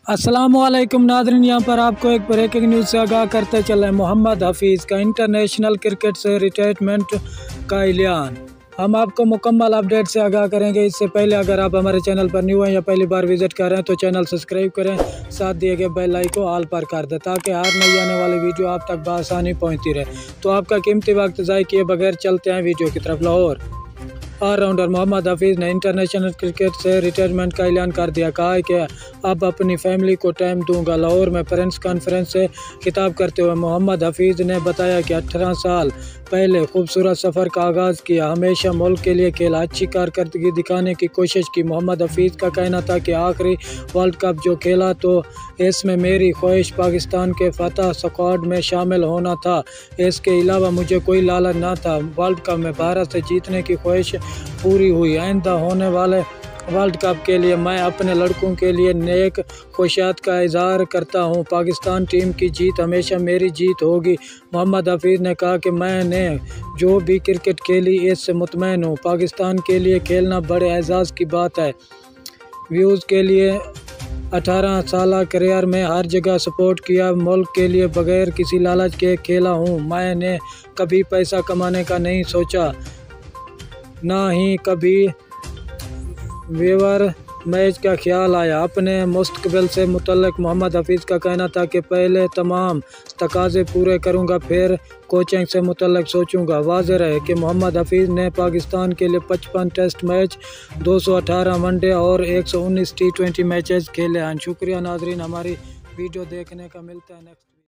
अस्सलामुअलैकुम नाज़रीन, यहाँ पर आपको एक ब्रेकिंग न्यूज़ से आगाह करते चले। मोहम्मद हफीज़ का इंटरनेशनल क्रिकेट से रिटायरमेंट का ऐलान। हम आपको मुकम्मल अपडेट से आगाह करेंगे। इससे पहले अगर आप हमारे चैनल पर न्यू हैं या पहली बार विजिट कर रहे हैं तो चैनल सब्सक्राइब करें, साथ दिए गए बेल आइकन को ऑल पर कर दें ताकि हर नई आने वाली वीडियो आप तक बआसानी पहुँचती रहे। तो आपका कीमती वक्त ज़ाय किए बगैर चलते हैं वीडियो की तरफ। लाहौर ऑलराउंडर मोहम्मद हफीज़ ने इंटरनेशनल क्रिकेट से रिटायरमेंट का ऐलान कर दिया। कहा है कि अब अपनी फैमिली को टाइम दूंगा। लाहौर में प्रेस कॉन्फ्रेंस से खिताब करते हुए मोहम्मद हफीज़ ने बताया कि 18 साल पहले खूबसूरत सफ़र का आगाज़ किया, हमेशा मुल्क के लिए खेला, अच्छी कारकर्दगी दिखाने की कोशिश की। मोहम्मद हफीज़ का कहना था कि आखिरी वर्ल्ड कप जो खेला तो इसमें मेरी ख्वाहिश पाकिस्तान के फतह स्क्वाड में शामिल होना था। इसके अलावा मुझे कोई लालच न था। वर्ल्ड कप में भारत से जीतने की ख्वाहिश पूरी हुई। आइंदा होने वाले वर्ल्ड कप के लिए मैं अपने लड़कों के लिए नेक ख्वाहिशात का इजहार करता हूं। पाकिस्तान टीम की जीत हमेशा मेरी जीत होगी। मोहम्मद हफीज़ ने कहा कि मैंने जो भी क्रिकेट खेली इससे मुतमईन हूं। पाकिस्तान के लिए खेलना बड़े एजाज़ की बात है। व्यूज़ के लिए 18 साल करियर में हर जगह सपोर्ट किया, मुल्क के लिए बगैर किसी लालच के खेला हूँ। मैंने कभी पैसा कमाने का नहीं सोचा, ना ही कभी वेवर मैच का ख्याल आया। अपने मुस्तकबिल से मुतल्लिक मोहम्मद हफीज़ का कहना था कि पहले तमाम तकाज़े पूरे करूंगा, फिर कोचिंग से मुतल्लिक सोचूंगा। वाज़ेह रहे कि मोहम्मद हफीज़ ने पाकिस्तान के लिए 55 टेस्ट मैच, 218 वनडे और 119 T20 मैचेस खेले हैं। शुक्रिया नाजरीन, हमारी वीडियो देखने का। मिलता है नेक्स्ट।